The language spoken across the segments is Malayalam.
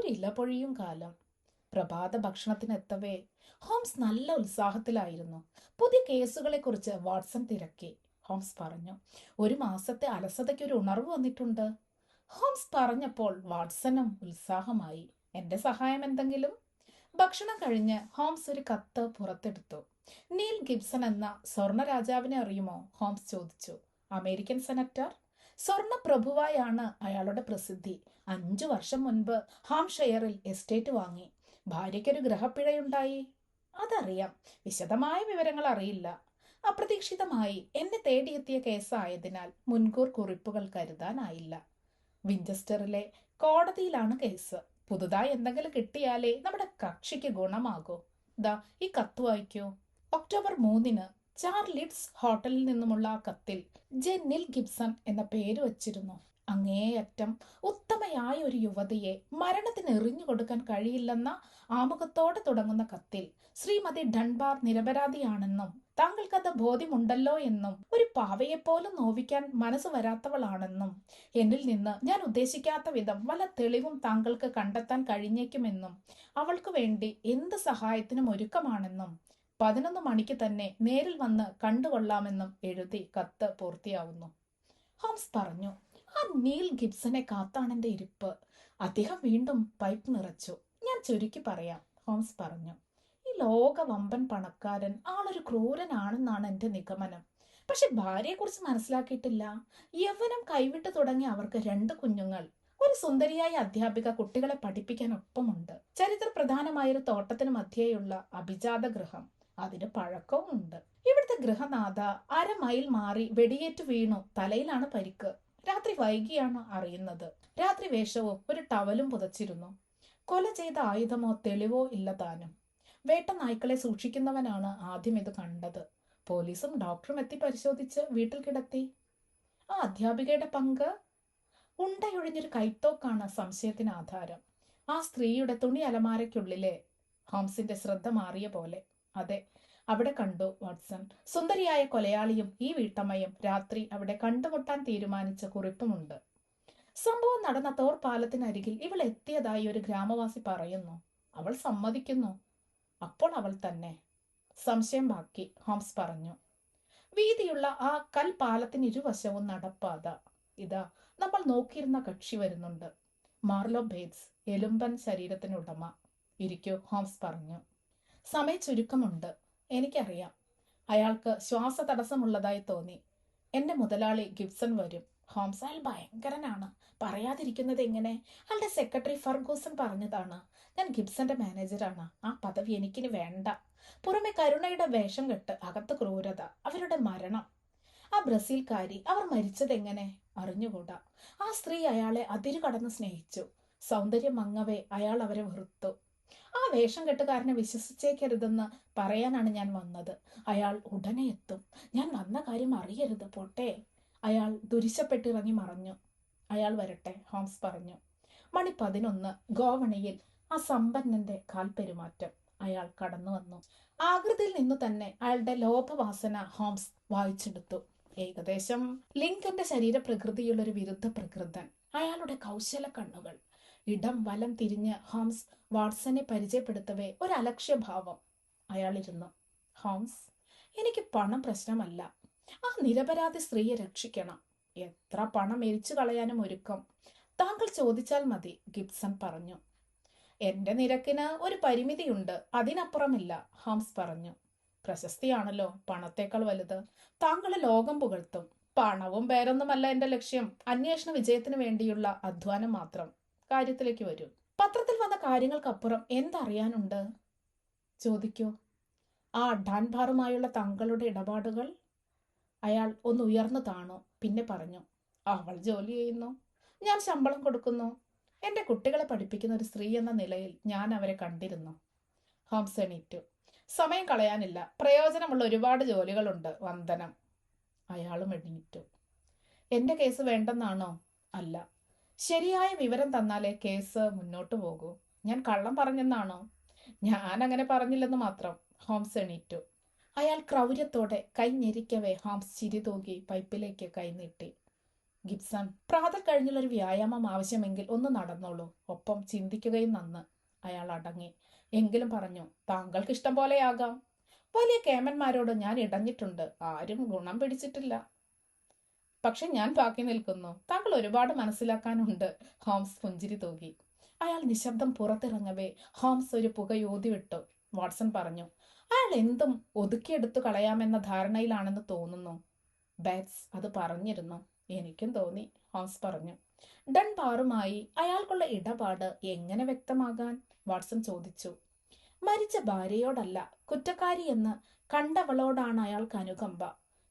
ഒരില പൊഴിയും കാലം. പ്രഭാത ഭക്ഷണത്തിനെത്തവേ ഹോംസ് നല്ല ഉത്സാഹത്തിലായിരുന്നു. പുതിയ കേസുകളെക്കുറിച്ച് വാട്സൺ തിരക്കി. ഹോംസ് പറഞ്ഞു, ഒരു മാസത്തെ അലസതയ്ക്ക് ഒരു ഉണർവ് വന്നിട്ടുണ്ട്. ഹോംസ് പറഞ്ഞപ്പോൾ വാട്സണും ഉത്സാഹമായി. എന്റെ സഹായം എന്തെങ്കിലും? ഭക്ഷണം കഴിഞ്ഞ് ഹോംസ് ഒരു കത്ത് പുറത്തെടുത്തു. നീൽ ഗിബ്സൺ എന്ന സ്വർണ രാജാവിനെ അറിയുമോ? ഹോംസ് ചോദിച്ചു. American senator. സ്വർണ പ്രഭുവായാണ് അയാളുടെ പ്രസിദ്ധി. 5 വർഷം മുൻപ് ഹാംഷെയറിൽ എസ്റ്റേറ്റ് വാങ്ങി. ഭാര്യയ്ക്കൊരു ഗ്രഹപ്പിഴയുണ്ടായി. അതറിയാം, വിശദമായ വിവരങ്ങൾ അറിയില്ല. അപ്രതീക്ഷിതമായി എന്നെ തേടിയെത്തിയ കേസായതിനാൽ മുൻകൂർ കുറിപ്പുകൾ കരുതാനായില്ല. വിഞ്ചസ്റ്ററിലെ കോടതിയിലാണ് കേസ്. പുതുതായി എന്തെങ്കിലും കിട്ടിയാലേ നമ്മുടെ കക്ഷിക്ക് ഗുണമാകൂ. ദാ ഈ കത്ത് വായിക്കൂ. ഒക്ടോബർ 3 ചാർലിറ്റ്സ് ഹോട്ടലിൽ നിന്നുമുള്ള ആ കത്തിൽ ജെന്നിൽ ഗിബ്സൺ എന്ന പേര് വച്ചിരുന്നു. അങ്ങേയറ്റം ഉത്തമയായ ഒരു യുവതിയെ മരണത്തിന് എറിഞ്ഞു കൊടുക്കാൻ കഴിയില്ലെന്ന ആമുഖത്തോടെ തുടങ്ങുന്ന കത്തിൽ ശ്രീമതി ഡൺബാർ നിരപരാധിയാണെന്നും താങ്കൾക്കത് ബോധ്യമുണ്ടല്ലോ എന്നും ഒരു പാവയെപ്പോലും നോവിക്കാൻ മനസ്സ് വരാത്തവളാണെന്നും എന്നിൽ നിന്ന് ഞാൻ ഉദ്ദേശിക്കാത്ത വിധം വല്ല തെളിവും താങ്കൾക്ക് കണ്ടെത്താൻ കഴിഞ്ഞേക്കുമെന്നും അവൾക്ക് വേണ്ടി എന്ത് സഹായത്തിനും ഒരുക്കമാണെന്നും 11 മണിക്ക് തന്നെ നേരിൽ വന്ന് കണ്ടുകൊള്ളാമെന്നും എഴുതി കത്ത് പൂർത്തിയാവുന്നു. ഹോംസ് പറഞ്ഞു, ആ നീൽ ഗിബ്സനെ കാത്താണെന്റെ ഇരിപ്പ്. അദ്ദേഹം വീണ്ടും പൈപ്പ് നിറച്ചു. ഞാൻ ചുരുക്കി പറയാം, ഹോംസ് പറഞ്ഞു. ഈ ലോക വമ്പൻ പണക്കാരൻ ആളൊരു ക്രൂരനാണെന്നാണ് എന്റെ നിഗമനം. പക്ഷെ ഭാര്യയെക്കുറിച്ച് മനസ്സിലാക്കിയിട്ടില്ല. യൗവനം കൈവിട്ടു തുടങ്ങിയ അവർക്ക് 2 കുഞ്ഞുങ്ങൾ. ഒരു സുന്ദരിയായ അധ്യാപിക കുട്ടികളെ പഠിപ്പിക്കാൻ ഒപ്പമുണ്ട്. ചരിത്ര പ്രധാനമായൊരു തോട്ടത്തിന് മധ്യേയുള്ള അഭിജാത ഗൃഹം. അതിന് പഴക്കവും ഉണ്ട്. ഇവിടുത്തെ ഗൃഹനാഥ 1/2 മൈൽ മാറി വെടിയേറ്റ് വീണു. തലയിലാണ് പരിക്ക്. രാത്രി വൈകിയാണ് അറിയുന്നത്. രാത്രി വേഷവും ഒരു ടവലും പുതച്ചിരുന്നു. കൊല ചെയ്ത ആയുധമോ തെളിവോ ഇല്ല താനും. വേട്ട നായ്ക്കളെ സൂക്ഷിക്കുന്നവനാണ് ആദ്യം ഇത് കണ്ടത്. പോലീസും ഡോക്ടറും എത്തി പരിശോധിച്ച് വീട്ടിൽ കിടത്തി. ആ അധ്യാപികയുടെ പങ്ക്? ഉണ്ടയൊഴിഞ്ഞൊരു കൈത്തോക്കാണ് സംശയത്തിന് ആധാരം. ആ സ്ത്രീയുടെ തുണി അലമാരയ്ക്കുള്ളിലെ. ഹോംസിന്റെ ശ്രദ്ധ മാറിയ പോലെ. അതെ, അവിടെ കണ്ടു വാട്സൺ. സുന്ദരിയായ കൊലയാളിയും ഈ വീട്ടമ്മയും രാത്രി അവിടെ കണ്ടുമുട്ടാൻ തീരുമാനിച്ച കുറിപ്പുമുണ്ട്. സംഭവം നടന്ന തോർ പാലത്തിനരികിൽ ഇവൾ എത്തിയതായി ഒരു ഗ്രാമവാസി പറയുന്നു. അവൾ സമ്മതിക്കുന്നു. അപ്പോൾ അവൾ തന്നെ. സംശയം ബാക്കി, ഹോംസ് പറഞ്ഞു. വീതിയുള്ള ആ കൽപാലത്തിന് ഇരുവശവും നടപ്പാത. ഇതാ നമ്മൾ നോക്കിയിരുന്ന കക്ഷി വരുന്നുണ്ട്. മാർലോ ബേറ്റ്സ്, എലുമ്പൻ ശരീരത്തിനുടമ. ഇരിക്കൂ, ഹോംസ് പറഞ്ഞു. സമയ ചുരുക്കമുണ്ട്. എനിക്കറിയാം. അയാൾക്ക് ശ്വാസ തടസ്സമുള്ളതായി തോന്നി. എന്റെ മുതലാളി ഗിബ്സൺ വരും. ഹോംസ്, അയാൾ ഭയങ്കരനാണ്. പറയാതിരിക്കുന്നത് എങ്ങനെ? അയാളുടെ സെക്രട്ടറി ഫർഗൂസൺ പറഞ്ഞതാണ്. ഞാൻ ഗിബ്സന്റെ മാനേജറാണ്. ആ പദവി എനിക്കിനി വേണ്ട. പുറമെ കരുണയുടെ വേഷം കെട്ട്, അകത്ത് ക്രൂരത. അവരുടെ മരണം. ആ ബ്രസീൽക്കാരി, അവർ മരിച്ചതെങ്ങനെ? അറിഞ്ഞുകൂടാ. ആ സ്ത്രീ അയാളെ അതിരുകടന്ന് സ്നേഹിച്ചു. സൗന്ദര്യം മങ്ങവേ അയാൾ അവരെ വെറുത്തു. ആ വേഷം കെട്ടുകാരനെ വിശ്വസിച്ചേക്കരുതെന്ന് പറയാനാണ് ഞാൻ വന്നത്. അയാൾ ഉടനെ എത്തും. ഞാൻ വന്ന കാര്യം അറിയരുത്, പോട്ടെ. അയാൾ ദുരിശപ്പെട്ടിറങ്ങി മറഞ്ഞു. അയാൾ വരട്ടെ, ഹോംസ് പറഞ്ഞു. മണി 11. ഗോവണിയിൽ ആ സമ്പന്നന്റെ കാൽപെരുമാറ്റം. അയാൾ കടന്നു വന്നു. ആകൃതിയിൽ നിന്നു തന്നെ അയാളുടെ ലോഭവാസന ഹോംസ് വായിച്ചെടുത്തു. ഏകദേശം ലിങ്കന്റെ ശരീരപ്രകൃതിയുള്ള ഒരു വിരുദ്ധ പ്രകൃതൻ. അയാളുടെ കൗശല കണ്ണുകൾ. ഇടം വലം തിരിഞ്ഞ് ഹോംസ് വാട്സനെ പരിചയപ്പെടുത്തവേ ഒരു അലക്ഷ്യഭാവം. അയാളിരുന്നു. ഹോംസ്, എനിക്ക് പണം പ്രശ്നമല്ല. ആ നിരപരാധി സ്ത്രീയെ രക്ഷിക്കണം. എത്ര പണം എരിച്ചു കളയാനും ഒരുക്കം. താങ്കൾ ചോദിച്ചാൽ മതി, ഗിബ്സൺ പറഞ്ഞു. എന്റെ നിരക്കിന് ഒരു പരിമിതിയുണ്ട്, അതിനപ്പുറമില്ല, ഹോംസ് പറഞ്ഞു. പ്രശസ്തിയാണല്ലോ പണത്തേക്കാൾ വലുത്. താങ്കളെ ലോകം പുകഴ്ത്തും. പണവും പേരൊന്നുമല്ല എന്റെ ലക്ഷ്യം. അന്വേഷണ വിജയത്തിന് വേണ്ടിയുള്ള അധ്വാനം മാത്രം. കാര്യത്തിലേക്ക് വരൂ. പത്രത്തിൽ വന്ന കാര്യങ്ങൾക്കപ്പുറം എന്തറിയാനുണ്ട്? ചോദിക്കൂ. ആ ഡാൻബാറുമായുള്ള താങ്കളുടെ ഇടപാടുകൾ? അയാൾ ഒന്ന് ഉയർന്നു താണു. പിന്നെ പറഞ്ഞു, അവൾ ജോലി ചെയ്യുന്നു. ഞാൻ ശമ്പളം കൊടുക്കുന്നു. എന്റെ കുട്ടികളെ പഠിപ്പിക്കുന്ന ഒരു സ്ത്രീ എന്ന നിലയിൽ ഞാൻ അവരെ കണ്ടിരുന്നു. ഹോംസ് എണീറ്റു. സമയം കളയാനില്ല. പ്രയോജനമുള്ള ഒരുപാട് ജോലികളുണ്ട്. വന്ദനം. അയാളും എണീറ്റു. എന്റെ കേസ് വേണ്ടെന്നാണോ? അല്ല. ശരിയായ വിവരം തന്നാലേ കേസ് മുന്നോട്ട് പോകൂ. ഞാൻ കള്ളം പറഞ്ഞെന്നാണോ? ഞാൻ അങ്ങനെ പറഞ്ഞില്ലെന്ന് മാത്രം. ഹോംസ് എണീറ്റു. അയാൾ ക്രൗര്യത്തോടെ കൈ ഞെരിക്കവേ ഹോംസ് ചിരി തൂകി പൈപ്പിലേക്ക് കൈനീട്ടി. ഗിബ്സൺ, പ്രാതൽ കഴിഞ്ഞുള്ളൊരു വ്യായാമം ആവശ്യമെങ്കിൽ ഒന്ന് നടന്നോളൂ, ഒപ്പം ചിന്തിക്കുകയും നന്ന്. അയാൾ അടങ്ങി. എങ്കിലും പറഞ്ഞു, താങ്കൾക്ക് ഇഷ്ടം പോലെയാകാം. വലിയ കേമന്മാരോട് ഞാൻ ഇടഞ്ഞിട്ടുണ്ട്, ആരും ഗുണം പിടിച്ചിട്ടില്ല. പക്ഷെ ഞാൻ ബാക്കി നിൽക്കുന്നു. താങ്കൾ ഒരുപാട് മനസ്സിലാക്കാനുണ്ട്. ഹോംസ് പുഞ്ചിരി തൂകി. അയാൾ നിശബ്ദം പുറത്തിറങ്ങവേ ഹോംസ് ഒരു പുകയൂതി വിട്ടു. വാട്സൺ പറഞ്ഞു, അയാൾ എന്തും ഒതുക്കിയെടുത്തു കളയാമെന്ന ധാരണയിലാണെന്ന് തോന്നുന്നു. ബാറ്റ്സ് അത് പറഞ്ഞിരുന്നു. എനിക്കും തോന്നി, ഹോംസ് പറഞ്ഞു. ഡൺബാറുമായി അയാൾക്കുള്ള ഇടപാട് എങ്ങനെ വ്യക്തമാകാൻ? വാട്സൺ ചോദിച്ചു. മരിച്ച ഭാര്യയോടല്ല, കുറ്റക്കാരിയെന്ന് കണ്ടവളോടാണ് അയാൾക്ക് അനുകമ്പ.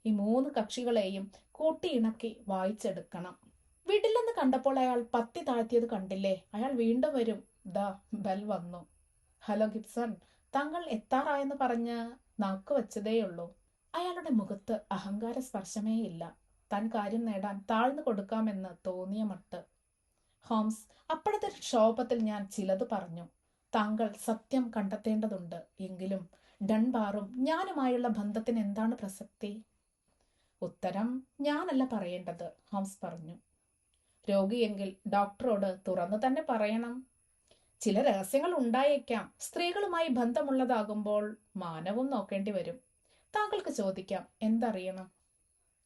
ഈ 3 കക്ഷികളെയും കൂട്ടിയിണക്കി വായിച്ചെടുക്കണം. വീട്ടിലെന്ന് കണ്ടപ്പോൾ അയാൾ പത്തി താഴ്ത്തിയത് കണ്ടില്ലേ? അയാൾ വീണ്ടും വരും. ദാ ബെൽ വന്നു. ഹലോ ഗിബ്സൺ, താങ്കൾ എത്താറായെന്ന് പറഞ്ഞ് നാക്ക് വെച്ചതേയുള്ളൂ. അയാളുടെ മുഖത്ത് അഹങ്കാര സ്പർശമേയില്ല. താൻ കാര്യം നേടാൻ താഴ്ന്നു കൊടുക്കാമെന്ന് തോന്നിയ മട്ട്. ഹോംസ്, അപ്പോഴത്തെ ക്ഷോഭത്തിൽ ഞാൻ ചിലത് പറഞ്ഞു. താങ്കൾ സത്യം കണ്ടെത്തേണ്ടതുണ്ട്. എങ്കിലും ഡൺബാറും ഞാനുമായുള്ള ബന്ധത്തിന് എന്താണ് പ്രസക്തി? ഉത്തരം ഞാനല്ല പറയേണ്ടത്, ഹോംസ് പറഞ്ഞു. രോഗിയെങ്കിൽ ഡോക്ടറോട് തുറന്നു തന്നെ പറയണം. ചില രഹസ്യങ്ങൾ ഉണ്ടായേക്കാം. സ്ത്രീകളുമായി ബന്ധമുള്ളതാകുമ്പോൾ മാനവും നോക്കേണ്ടി വരും. താങ്കൾക്ക് ചോദിക്കാം, എന്തറിയണം?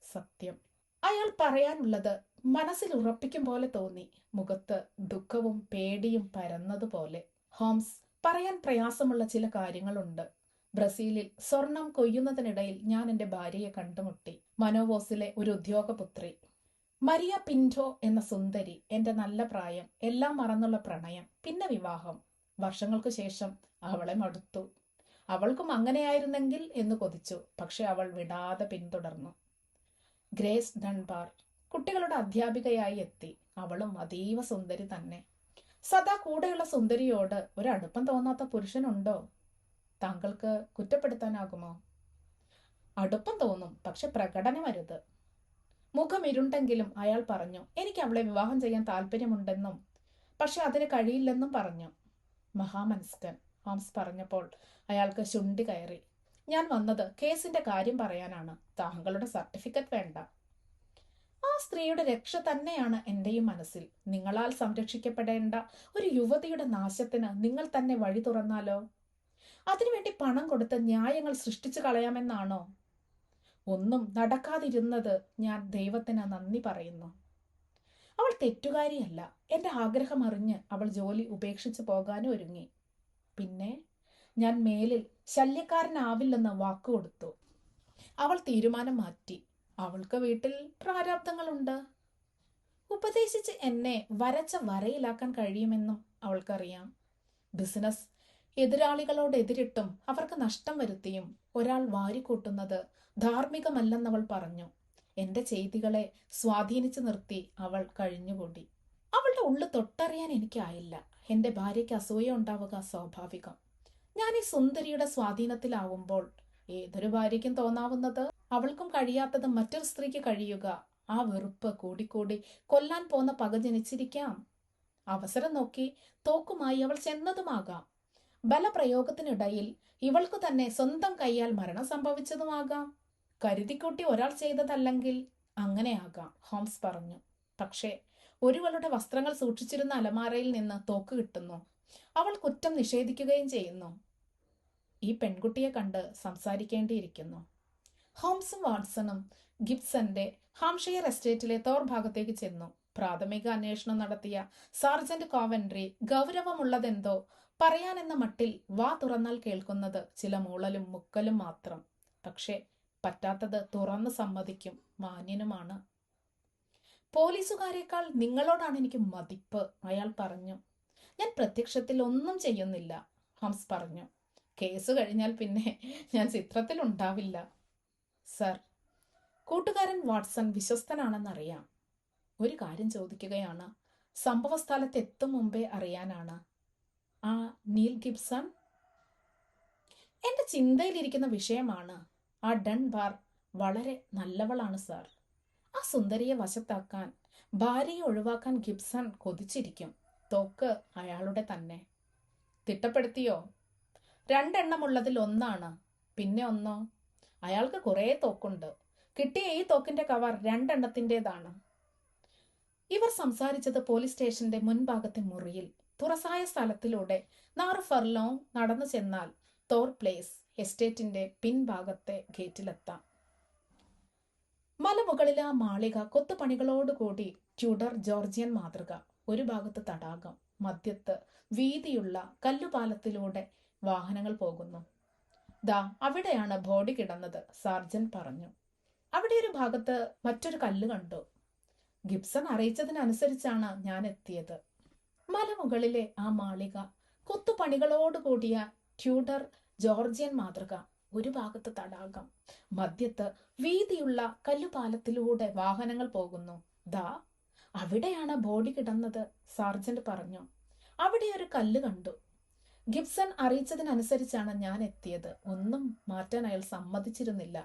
സത്യം. അയാൾ പറയാനുള്ളത് മനസ്സിൽ ഉറപ്പിക്കും പോലെ തോന്നി. മുഖത്ത് ദുഃഖവും പേടിയും പരന്നതുപോലെ. ഹോംസ്, പറയാൻ പ്രയാസമുള്ള ചില കാര്യങ്ങളുണ്ട്. ബ്രസീലിൽ സ്വർണം കൊയ്യുന്നതിനിടയിൽ ഞാൻ എൻ്റെ ഭാര്യയെ കണ്ടുമുട്ടി. മനോവോസിലെ ഒരു ഉദ്യോഗപുത്രി. മരിയ പിന്റോ എന്ന സുന്ദരി. എൻ്റെ നല്ല പ്രായം, എല്ലാം മറന്നുള്ള പ്രണയം, പിന്നെ വിവാഹം. വർഷങ്ങൾക്കു ശേഷം അവളെ മടുത്തു. അവൾക്കും അങ്ങനെയായിരുന്നെങ്കിൽ എന്ന് കൊതിച്ചു. പക്ഷെ അവൾ വിടാതെ പിന്തുടർന്നു. ഗ്രേസ് ഡൺബാർ കുട്ടികളുടെ അധ്യാപികയായി എത്തി. അവളും അതീവ സുന്ദരി തന്നെ. സദാ കൂടെയുള്ള സുന്ദരിയോട് ഒരടുപ്പം തോന്നാത്ത പുരുഷനുണ്ടോ? താങ്കൾക്ക് കുറ്റപ്പെടുത്താനാകുമോ? അടുപ്പം തോന്നും, പക്ഷെ പ്രകടനമരുത്. മുഖം ഇരുണ്ടെങ്കിലും അയാൾ പറഞ്ഞു, എനിക്ക് അവളെ വിവാഹം ചെയ്യാൻ താല്പര്യമുണ്ടെന്നും പക്ഷെ അതിന് കഴിയില്ലെന്നും പറഞ്ഞു. മഹാമനസ്കൻ, ഹോംസ് പറഞ്ഞപ്പോൾ അയാൾക്ക് ശുണ്ഠി കയറി. ഞാൻ വന്നത് കേസിന്റെ കാര്യം പറയാനാണ്. താങ്കളുടെ സർട്ടിഫിക്കറ്റ് വേണ്ട. ആ സ്ത്രീയുടെ രക്ഷ തന്നെയാണ് എന്റെയും മനസ്സിൽ. നിങ്ങളാൽ സംരക്ഷിക്കപ്പെടേണ്ട ഒരു യുവതിയുടെ നാശത്തിന് നിങ്ങൾ തന്നെ വഴി തുറന്നാലോ? അതിനുവേണ്ടി പണം കൊടുത്ത് ന്യായങ്ങൾ സൃഷ്ടിച്ചു കളയാമെന്നാണോ? ഒന്നും നടക്കാതിരുന്നത് ഞാൻ ദൈവത്തിന് നന്ദി പറയുന്നു. അവൾ തെറ്റുകാരിയല്ല. എന്റെ ആഗ്രഹം അറിഞ്ഞ് അവൾ ജോലി ഉപേക്ഷിച്ചു പോകാനും ഒരുങ്ങി. പിന്നെ ഞാൻ മേലിൽ ശല്യക്കാരനാവില്ലെന്ന് വാക്കുകൊടുത്തു. അവൾ തീരുമാനം മാറ്റി. അവൾക്ക് വീട്ടിൽ പ്രാരാബ്ദങ്ങളുണ്ട്. ഉപദേശിച്ച് എന്നെ വരച്ച വരയിലാക്കാൻ കഴിയുമെന്നും അവൾക്കറിയാം. ബിസിനസ് എതിരാളികളോട് എതിരിട്ടും അവർക്ക് നഷ്ടം വരുത്തിയും ഒരാൾ വാരിക്കൂട്ടുന്നത് ധാർമ്മികമല്ലെന്നവൾ പറഞ്ഞു. എന്റെ ചെയ്തികളെ സ്വാധീനിച്ചു നിർത്തി അവൾ കഴിഞ്ഞുകൂടി. അവളുടെ ഉള്ളു തൊട്ടറിയാൻ എനിക്കായില്ല. എന്റെ ഭാര്യയ്ക്ക് അസൂയ ഉണ്ടാവുക സ്വാഭാവികം. ഞാൻ ഈ സുന്ദരിയുടെ സ്വാധീനത്തിലാവുമ്പോൾ ഏതൊരു ഭാര്യയ്ക്കും തോന്നാവുന്നത്, അവൾക്കും കഴിയാത്തത് മറ്റൊരു സ്ത്രീക്ക് കഴിയുക. ആ വെറുപ്പ് കൂടിക്കൂടി കൊല്ലാൻ പോന്ന പക ജനിച്ചിരിക്കാം. അവസരം നോക്കി തോക്കുമായി അവൾ ചെന്നതുമാകാം. ബലപ്രയോഗത്തിനിടയിൽ ഇവൾക്കു തന്നെ സ്വന്തം കൈയാൽ മരണം സംഭവിച്ചതുമാകാം. കരുതിക്കൂട്ടി ഒരാൾ ചെയ്തതല്ലെങ്കിൽ അങ്ങനെയാകാം, ഹോംസ് പറഞ്ഞു. പക്ഷേ ഒരുവളുടെ വസ്ത്രങ്ങൾ സൂക്ഷിച്ചിരുന്ന അലമാരയിൽ നിന്ന് തോക്ക് കിട്ടുന്നു. അവൾ കുറ്റം നിഷേധിക്കുകയും ചെയ്യുന്നു. ഈ പെൺകുട്ടിയെ കണ്ട് സംസാരിക്കേണ്ടിയിരിക്കുന്നു. ഹോംസും വാട്സണും ഗിബ്സന്റെ ഹാംഷെയർ എസ്റ്റേറ്റിലെ തോർ ഭാഗത്തേക്ക് ചെന്നു. പ്രാഥമിക അന്വേഷണം നടത്തിയ സാർജന്റ് കോവൻട്രി ഗൗരവമുള്ളതെന്തോ പറയാനെന്ന മട്ടിൽ വാ തുറന്നാൽ കേൾക്കുന്നത് ചില മൂളലും മുക്കലും മാത്രം. പക്ഷെ പറ്റാത്തത് തുറന്ന് സമ്മതിക്കും. മാന്യനുമാണ്. പോലീസുകാരേക്കാൾ നിങ്ങളോടാണ് എനിക്ക് മതിപ്പ്, അയാൾ പറഞ്ഞു. ഞാൻ പ്രത്യക്ഷത്തിൽ ഒന്നും ചെയ്യുന്നില്ല, ഹോംസ് പറഞ്ഞു. കേസ് കഴിഞ്ഞാൽ പിന്നെ ഞാൻ ചിത്രത്തിൽ ഉണ്ടാവില്ല. സർ, കൂട്ടുകാരൻ വാട്സൺ വിശ്വസ്തനാണെന്നറിയാം. ഒരു കാര്യം ചോദിക്കുകയാണ്. സംഭവസ്ഥലത്ത് എത്തും മുമ്പേ അറിയാനാണ്. ആ നീൽ ഗിബ്സൺ എന്റെ ചിന്തയിലിരിക്കുന്ന വിഷയമാണ്. ആ ഡൺബാർ വളരെ നല്ലവളാണ് സാർ. ആ സുന്ദരിയെ വശത്താക്കാൻ, ഭാര്യയെ ഒഴിവാക്കാൻ ഗിബ്സൺ കൊതിച്ചിരിക്കും. തോക്ക് അയാളുടെ തന്നെ. തിട്ടപ്പെടുത്തിയോ? 2 എണ്ണമുള്ളതിൽ ഒന്നാണ്. പിന്നെ ഒന്നോ? അയാൾക്ക് കുറേ തോക്കുണ്ട്. കിട്ടിയ ഈ തോക്കിന്റെ കവർ 2 എണ്ണത്തിൻ്റെതാണ്. ഇവർ സംസാരിച്ചത് പോലീസ് സ്റ്റേഷന്റെ മുൻഭാഗത്തെ മുറിയിൽ. തുറസായ സ്ഥലത്തിലൂടെ 4 ഫർലോങ് നടന്നു ചെന്നാൽ തോർ പ്ലേസ് എസ്റ്റേറ്റിന്റെ പിൻഭാഗത്തെ ഗേറ്റിലെത്താം. മലമുകളിലെ ആ മാളിക കൊത്തുപണികളോടുകൂടി ട്യൂഡർ ജോർജിയൻ മാതൃക. ഒരു ഭാഗത്ത് തടാകം, മധ്യത്ത് വീതിയുള്ള കല്ലുപാലത്തിലൂടെ വാഹനങ്ങൾ പോകുന്നു. ദാ അവിടെയാണ് ബോഡി കിടന്നത്, സാർജന്റ് പറഞ്ഞു. അവിടെ ഒരു ഭാഗത്ത് മറ്റൊരു കല്ല് കണ്ടു. ഗിബ്സൺ അറിയിച്ചതിനനുസരിച്ചാണ് ഞാൻ എത്തിയത്. മലമുകളിലെ ആ മാളിക കൊത്തുപണികളോടുകൂടിയ ട്യൂഡർ ജോർജിയൻ മാതൃക. ഒരു ഭാഗത്ത് തടാകം, മധ്യത്ത് വീതിയുള്ള കല്ലുപാലത്തിലൂടെ വാഹനങ്ങൾ പോകുന്നു. ദാ അവിടെയാണ് ബോഡി കിടന്നത്, സാർജന്റ് പറഞ്ഞു. അവിടെ ഒരു കല്ല് കണ്ടു. ഗിബ്സൺ അറിയിച്ചതിനനുസരിച്ചാണ് ഞാൻ എത്തിയത്. ഒന്നും മാറ്റാൻ അയാൾ സമ്മതിച്ചിരുന്നില്ല.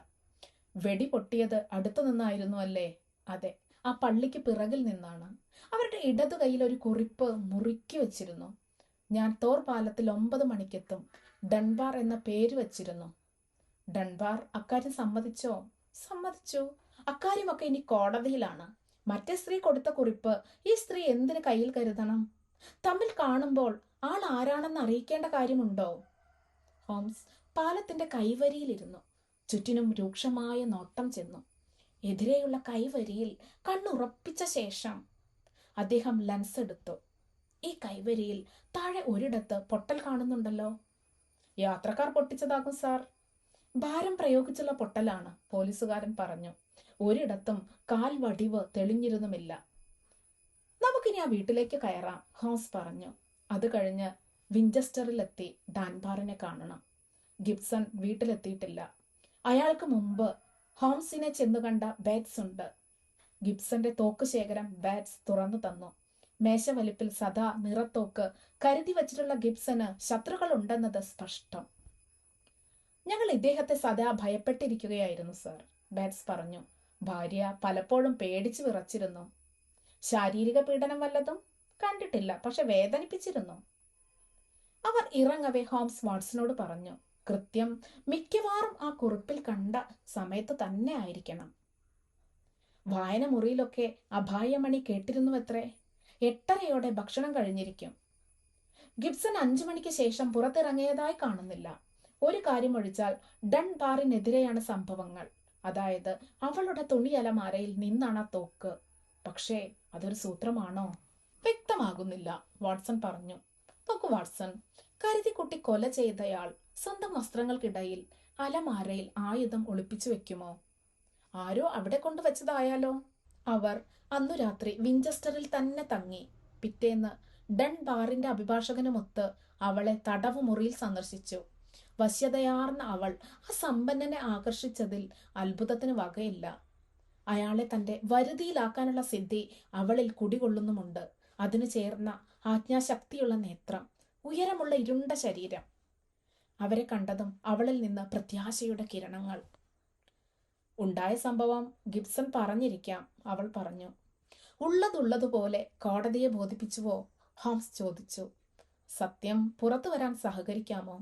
വെടി പൊട്ടിയത് അടുത്തു നിന്നായിരുന്നു അല്ലേ? അതെ, ആ പള്ളിക്ക് പിറകിൽ നിന്നാണ്. അവരുടെ ഇടതു കൈയിൽ ഒരു കുറിപ്പ് മുറുക്കി വെച്ചിരുന്നു. ഞാൻ തോർ പാലത്തിൽ 9 മണിക്കെത്തും. ഡൺബാർ എന്ന പേര് വെച്ചിരുന്നു. ഡൺബാർ അക്കാര്യം സമ്മതിച്ചോ? സമ്മതിച്ചു. അക്കാര്യമൊക്കെ ഇനി കോടതിയിലാണ്. മറ്റേ സ്ത്രീ കൊടുത്ത കുറിപ്പ് ഈ സ്ത്രീ എന്തിന് കയ്യിൽ കരുതണം? തമ്മിൽ കാണുമ്പോൾ ആൾ ആരാണെന്ന് അറിയിക്കേണ്ട കാര്യമുണ്ടോ? ഹോംസ് പാലത്തിന്റെ കൈവരിയിലിരുന്നു. ചുറ്റിനും രൂക്ഷമായ നോട്ടം ചെന്നു. എതിരെയുള്ള കൈവരിയിൽ കണ്ണുറപ്പിച്ച ശേഷം അദ്ദേഹം ലെൻസ് എടുത്തു. ഈ കൈവരിയിൽ താഴെ ഒരിടത്ത് പൊട്ടൽ കാണുന്നുണ്ടല്ലോ. യാത്രക്കാർ പൊട്ടിച്ചതാകും സാർ. ഭാരം പ്രയോഗിച്ചുള്ള പൊട്ടലാണ്, പോലീസുകാരൻ പറഞ്ഞു. ഒരിടത്തും കാൽ വടിവ് തെളിഞ്ഞിരുന്നുമില്ല. നമുക്കിനി ആ വീട്ടിലേക്ക് കയറാം, ഹോംസ് പറഞ്ഞു. അത് കഴിഞ്ഞ് വിഞ്ചസ്റ്ററിലെത്തി ഡാൻബാറിനെ കാണണം. ഗിബ്സൺ വീട്ടിലെത്തിയിട്ടില്ല. അയാൾക്ക് മുമ്പ് ഹോംസിനെ ചെന്നു കണ്ട ബാറ്റ്സ് ഉണ്ട്. ഗിബ്സന്റെ തോക്ക് ശേഖരം ബാറ്റ്സ് തുറന്നു തന്നു. മേശവലിപ്പിൽ സദാ നിറത്തോക്ക് കരുതി വച്ചിട്ടുള്ള ഗിബ്സന് ശത്രുക്കൾ ഉണ്ടെന്നത് സ്പഷ്ടം. ഞങ്ങൾ ഇദ്ദേഹത്തെ സദാ ഭയപ്പെട്ടിരിക്കുകയായിരുന്നു സർ, ബാറ്റ്സ് പറഞ്ഞു. ഭാര്യ പലപ്പോഴും പേടിച്ചു വിറച്ചിരുന്നു. ശാരീരിക പീഡനം വല്ലതും? കണ്ടിട്ടില്ല, പക്ഷെ വേദനിപ്പിച്ചിരുന്നു. അവർ ഇറങ്ങവേ ഹോംസ് വാട്സനോട് പറഞ്ഞു. കൃത്യം മിക്കവാറും ആ കുറിപ്പിൽ കണ്ട സമയത്ത് തന്നെ ആയിരിക്കണം. വായന മുറിയിലൊക്കെ അപായമണി കേട്ടിരുന്നുവത്രേ. 8:30 ഭക്ഷണം കഴിഞ്ഞിരിക്കും. ഗിബ്സൺ 5 മണിക്ക് ശേഷം പുറത്തിറങ്ങിയതായി കാണുന്നില്ല. ഒരു കാര്യം ഒഴിച്ചാൽ ഡൺബാറിനെതിരെയാണ് സംഭവങ്ങൾ. അതായത് അവളുടെ തുണിയലമാരയിൽ നിന്നാണ് തോക്ക്. പക്ഷേ അതൊരു സൂത്രമാണോ? വ്യക്തമാകുന്നില്ല, വാട്സൺ പറഞ്ഞു. നോക്കൂ വാട്സൺ, കരുതിക്കുട്ടി കൊല ചെയ്തയാൾ സ്വന്തം വസ്ത്രങ്ങൾക്കിടയിൽ അലമാരയിൽ ആയുധം ഒളിപ്പിച്ചു വെക്കുമോ? ആരോ അവിടെ കൊണ്ടുവച്ചതായാലോ? അവർ അന്നു രാത്രി വിഞ്ചസ്റ്ററിൽ തന്നെ തങ്ങി. പിറ്റേന്ന് ഡൺബാറിന്റെ അഭിഭാഷകനുമൊത്ത് അവളെ തടവു മുറിയിൽ സന്ദർശിച്ചു. വശ്യതയാർന്ന അവൾ ആ സമ്പന്നനെ ആകർഷിച്ചതിൽ അത്ഭുതത്തിന് വകയില്ല. അയാളെ തന്റെ വരുതിയിലാക്കാനുള്ള സിദ്ധി അവളിൽ കുടികൊള്ളുന്നുമുണ്ട്. അതിനു ചേർന്ന ആജ്ഞാശക്തിയുള്ള നേത്രം, ഉയരമുള്ള ഇരുണ്ട ശരീരം. അവരെ കണ്ടതും അവളിൽ നിന്ന് പ്രത്യാശയുടെ കിരണങ്ങൾ. ഉണ്ടായ സംഭവം ഗിബ്സൺ പറഞ്ഞിരിക്കാം, അവൾ പറഞ്ഞു. ഉള്ളതുള്ളതുപോലെ കോടതിയെ ബോധിപ്പിച്ചുവോ? ഹോംസ് ചോദിച്ചു. സത്യം പുറത്തു വരാൻ സഹകരിക്കാമോ?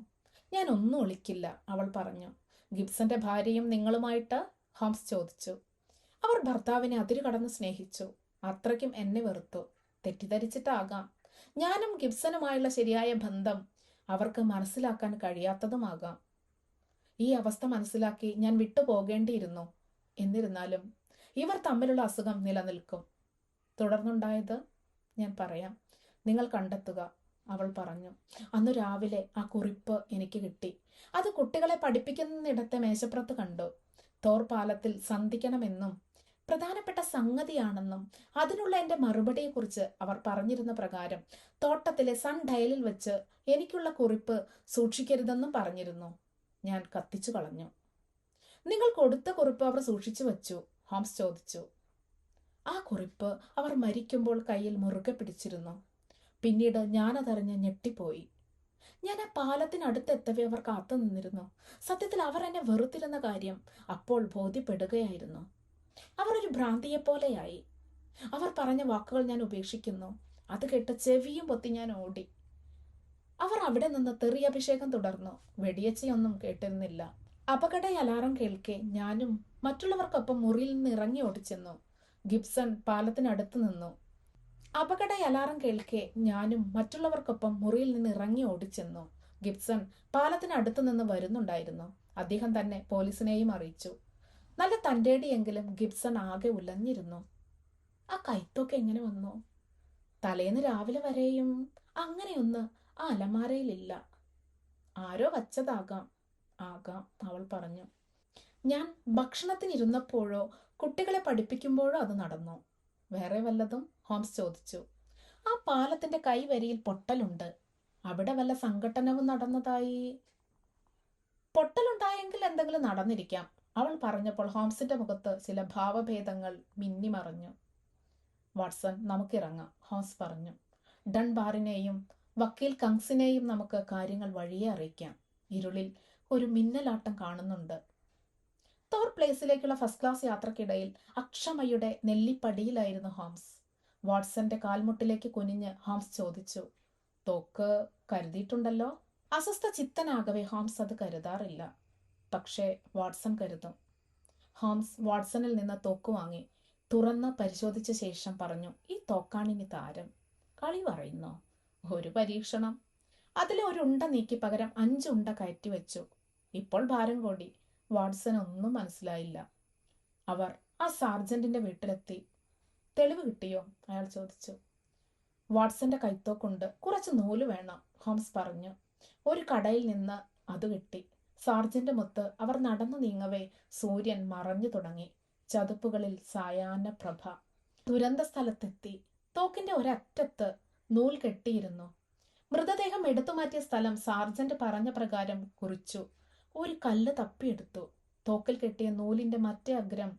ഞാൻ ഒന്നും ഒളിക്കില്ല, അവൾ പറഞ്ഞു. ഗിബ്സന്റെ ഭാര്യയും നിങ്ങളുമായിട്ട്? ഹോംസ് ചോദിച്ചു. അവർ ഭർത്താവിനെ അതിരുകടന്ന് സ്നേഹിച്ചു. അത്രയ്ക്കും എന്നെ വെറുത്തു. തെറ്റിദ്ധരിച്ചിട്ടാകാം. ഞാനും ഗിബ്സനുമായുള്ള ശരിയായ ബന്ധം അവർക്ക് മനസ്സിലാക്കാൻ കഴിയാത്തതുമാകാം. ഈ അവസ്ഥ മനസ്സിലാക്കി ഞാൻ വിട്ടുപോകേണ്ടിയിരുന്നു. എന്നിരുന്നാലും ഇവർ തമ്മിലുള്ള അസുഖം നിലനിൽക്കും. തുടർന്നുണ്ടായത് ഞാൻ പറയാം, നിങ്ങൾ കണ്ടെത്തുക, അവൾ പറഞ്ഞു. അന്നു രാവിലെ ആ കുറിപ്പ് എനിക്ക് കിട്ടി. അത് കുട്ടികളെ പഠിപ്പിക്കുന്നിടത്തെ മേശപ്പുറത്ത് കണ്ടു. തോർ പാലത്തിൽ സന്ധിക്കണമെന്നും പ്രധാനപ്പെട്ട സംഗതിയാണെന്നും അതിനുള്ള എന്റെ മറുപടിയെക്കുറിച്ച് അവർ പറഞ്ഞിരുന്ന പ്രകാരം തോട്ടത്തിലെ സൺ ഡയലിൽ വെച്ച് എനിക്കുള്ള കുറിപ്പ് സൂക്ഷിക്കരുതെന്നും പറഞ്ഞിരുന്നു. ഞാൻ കത്തിച്ചു കളഞ്ഞു. നിങ്ങൾ കൊടുത്ത കുറിപ്പ് അവർ സൂക്ഷിച്ചു വച്ചു? ഹോംസ് ചോദിച്ചു. ആ കുറിപ്പ് അവർ മരിക്കുമ്പോൾ കയ്യിൽ മുറുകെ പിടിച്ചിരുന്നു. പിന്നീട് ഞാനതറിഞ്ഞ് ഞെട്ടിപ്പോയി. ഞാൻ ആ പാലത്തിനടുത്തെത്തവേ അവർ കാത്തു നിന്നിരുന്നു. സത്യത്തിൽ അവർ എന്നെ വെറുത്തിരുന്ന കാര്യം അപ്പോൾ ബോധ്യപ്പെടുകയായിരുന്നു. അവർ ഒരു ഭ്രാന്തിയെപ്പോലെയായി. അവർ പറഞ്ഞ വാക്കുകൾ ഞാൻ ഉപേക്ഷിക്കുന്നു. അത് കേട്ട് ചെവിയും പൊത്തി ഞാൻ ഓടി. അവർ അവിടെ നിന്ന് തെറിയഭിഷേകം തുടർന്നു. വെടിയച്ചയൊന്നും കേട്ടിരുന്നില്ല. അപകട അലാറം കേൾക്കെ ഞാനും മറ്റുള്ളവർക്കൊപ്പം മുറിയിൽ നിന്ന് ഇറങ്ങി ഓടിച്ചെന്നു. ഗിബ്സൺ പാലത്തിനടുത്ത് നിന്നു. അപകട അലാറം കേൾക്കെ ഞാനും മറ്റുള്ളവർക്കൊപ്പം മുറിയിൽ നിന്ന് ഇറങ്ങി ഓടിച്ചെന്നു. ഗിബ്സൺ പാലത്തിനടുത്തു നിന്ന് വരുന്നുണ്ടായിരുന്നു. അദ്ദേഹം തന്നെ പോലീസിനെയും അറിയിച്ചു. നല്ല തന്റേടിയെങ്കിലും ഗിബ്സൺ ആകെ ഉലഞ്ഞിരുന്നു. ആ കൈത്തോക്ക് എങ്ങനെ വന്നു? തലേന്ന് രാവിലെ വരെയും അങ്ങനെയൊന്ന് ആ അലമാരയിലില്ല. ആരോ വച്ചതാകാം. ആകാം, അവൾ പറഞ്ഞു. ഞാൻ ഭക്ഷണത്തിനിരുന്നപ്പോഴോ കുട്ടികളെ പഠിപ്പിക്കുമ്പോഴോ അത് നടന്നു. വേറെ വല്ലതും? ഹോംസ് ചോദിച്ചു. ആ പാലത്തിന്റെ കൈവരിയിൽ പൊട്ടലുണ്ട്. അവിടെ വല്ല സംഘട്ടനവും നടന്നതായി? പൊട്ടലുണ്ടായെങ്കിൽ എന്തെങ്കിലും നടന്നിരിക്കാം, അവൾ പറഞ്ഞപ്പോൾ ഹോംസിന്റെ മുഖത്ത് ചില ഭാവഭേദങ്ങൾ മിന്നിമറഞ്ഞു. വാട്സൺ, നമുക്കിറങ്ങാം, ഹോംസ് പറഞ്ഞു. ഡൺബാറിനെയും വക്കീൽ കങ്സിനെയും നമുക്ക് കാര്യങ്ങൾ വഴിയെ അറിയിക്കാം. ഇരുളിൽ ഒരു മിന്നലാട്ടം കാണുന്നുണ്ട്. തോർ പ്ലേസിലേക്കുള്ള ഫസ്റ്റ് ക്ലാസ് യാത്രക്കിടയിൽ അക്ഷമയുടെ നെല്ലിപ്പടിയിലായിരുന്നു ഹോംസ്. വാട്സന്റെ കാൽമുട്ടിലേക്ക് കുനിഞ്ഞ് ഹോംസ് ചോദിച്ചു, തോക്ക് കരുതിയിട്ടുണ്ടല്ലോ? അസ്വസ്ഥ ചിത്തനാകവേ ഹോംസ് അത് കരുതാറില്ല. പക്ഷേ വാട്സൺ കരുതും. ഹോംസ് വാട്സണിൽ നിന്ന് തോക്ക് വാങ്ങി തുറന്ന് പരിശോധിച്ച ശേഷം പറഞ്ഞു, ഈ തോക്കാണിനി താരം. കളി പറയുന്നോ? ഒരു പരീക്ഷണം. അതിലെ ഒരു ഉണ്ട നീക്കി പകരം 5 ഉണ്ട കയറ്റി വെച്ചു. ഇപ്പോൾ ഭാരം കൂടി. വാട്സൺ ഒന്നും മനസ്സിലായില്ല. അവർ ആ സാർജന്റിന്റെ വീട്ടിലെത്തി. തെളിവ് കിട്ടിയോ? അയാൾ ചോദിച്ചു. വാട്സന്റെ കൈത്തോക്കുണ്ട്, കുറച്ച് നൂല് വേണം, ഹോംസ് പറഞ്ഞു. ഒരു കടയിൽ നിന്ന് അത് കിട്ടി. സാർജന്റ് മുത്ത് അവർ നടന്നു നീങ്ങവേ സൂര്യൻ മറഞ്ഞു തുടങ്ങി. ചതുപ്പുകളിൽ സായാഹ്ന പ്രഭ. ദുരന്ത സ്ഥലത്തെത്തി. തോക്കിന്റെ ഒരറ്റത്ത് നൂൽ കെട്ടിയിരുന്നു. മൃതദേഹം എടുത്തുമാറ്റിയ സ്ഥലം സാർജന്റ് പറഞ്ഞ പ്രകാരം കുറിച്ചു. ഒരു കല്ല് തപ്പിയെടുത്തു. തോക്കിൽ കെട്ടിയ നൂലിന്റെ മറ്റേ അഗ്രം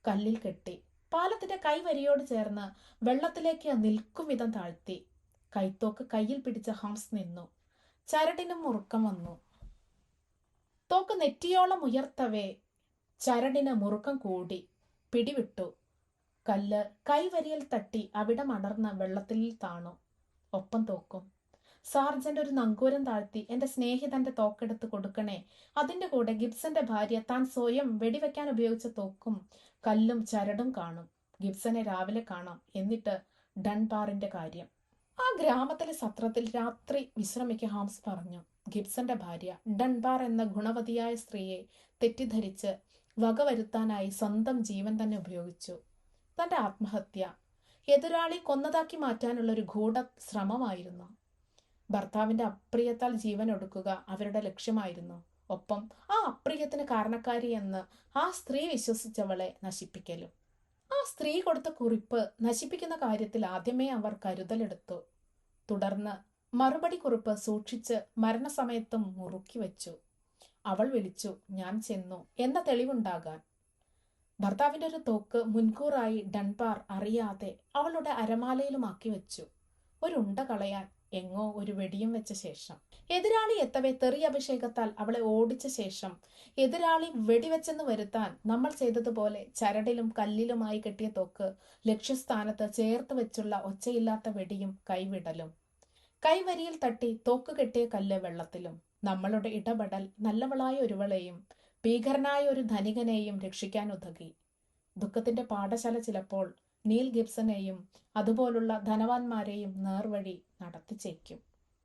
കല്ലിൽ കെട്ടി. പാലത്തിന്റെ കൈവരിയോട് ചേർന്ന് വെള്ളത്തിലേക്ക് നിൽക്കും വിധം താഴ്ത്തി. കൈത്തോക്ക് കയ്യിൽ പിടിച്ച ഹോംസ് നിന്നു. ചരടിനും മുറുക്കം വന്നു. തോക്ക് നെറ്റിയോളം ഉയർത്തവേ ചരടിന് മുറുക്കം കൂടി. പിടിവിട്ടു. കല്ല് കൈവരിയിൽ തട്ടി അവിടെ മടർന്ന വെള്ളത്തിൽ താണു. ഒപ്പം തോക്കും. സാർജന്റ് ഒരു നങ്കൂരം താഴ്ത്തി, എന്റെ സ്നേഹിതന്റെ തോക്കെടുത്ത് കൊടുക്കണേ. അതിന്റെ കൂടെ ഗിബ്സന്റെ ഭാര്യ താൻ സ്വയം വെടിവെക്കാൻ ഉപയോഗിച്ച തോക്കും കല്ലും ചരടും കാണും. ഗിബ്സനെ രാവിലെ കാണാം. എന്നിട്ട് ഡൺബാറിന്റെ കാര്യം. ആ ഗ്രാമത്തിലെ സത്രത്തിൽ രാത്രി വിശ്രമിക്കുക, ഹോംസ് പറഞ്ഞു. ഗിബ്സന്റെ ഭാര്യ ഡൺബാർ എന്ന ഗുണവതിയായ സ്ത്രീയെ തെറ്റിദ്ധരിച്ച് വകവരുത്താനായി സ്വന്തം ജീവൻ തന്നെ ഉപയോഗിച്ചു. തന്റെ ആത്മഹത്യ എതിരാളി കൊന്നതാക്കി മാറ്റാനുള്ള ഒരു ഗൂഢ ശ്രമമായിരുന്നു. ഭർത്താവിന്റെ അപ്രിയത്താൽ ജീവൻ ഒടുക്കുക അവരുടെ ലക്ഷ്യമായിരുന്നു. ഒപ്പം ആ അപ്രിയത്തിന് കാരണക്കാരി എന്ന് ആ സ്ത്രീ വിശ്വസിച്ചവളെ നശിപ്പിക്കലും. ആ സ്ത്രീ കൊടുത്ത കുറിപ്പ് നശിപ്പിക്കുന്ന കാര്യത്തിൽ ആദ്യമേ അവർ കരുതലെടുത്തു. തുടർന്ന് മറുപടി കുറിപ്പ് സൂക്ഷിച്ച് മരണസമയത്തും മുറുക്കി വെച്ചു. അവൾ വിളിച്ചു, ഞാൻ ചെന്നു എന്ന തെളിവുണ്ടാകാൻ. ഭർത്താവിന്റെ ഒരു തോക്ക് മുൻകൂറായി ഡൺബാർ അറിയാതെ അവളുടെ അരമാലയിലുമാക്കി വെച്ചു. ഒരു ഉണ്ട കളയാൻ എങ്ങോ ഒരു വെടിയും വെച്ച ശേഷം. എതിരാളി എത്തവേ തെറി അഭിഷേകത്താൽ അവളെ ഓടിച്ച ശേഷം എതിരാളി വെടിവെച്ചെന്ന് വരുത്താൻ നമ്മൾ ചെയ്തതുപോലെ ചരടിലും കല്ലിലുമായി കെട്ടിയ തോക്ക് ലക്ഷ്യസ്ഥാനത്ത് ചേർത്ത് വെച്ചുള്ള ഒച്ചയില്ലാത്ത വെടിയും കൈവിടലും. കൈവരിയിൽ തട്ടി തോക്ക് കെട്ടിയ കല്ല് വെള്ളത്തിലും. നമ്മളുടെ ഇടപെടൽ നല്ലവളായ ഒരുവളെയും ഭീകരനായ ഒരു ധനികനെയും രക്ഷിക്കാൻ ഉതകി. ദുഃഖത്തിന്റെ പാഠശാല ചിലപ്പോൾ നീൽ ഗിബ്സനെയും അതുപോലുള്ള ധനവാന്മാരെയും നേർവഴി നടത്തിച്ചേക്കും.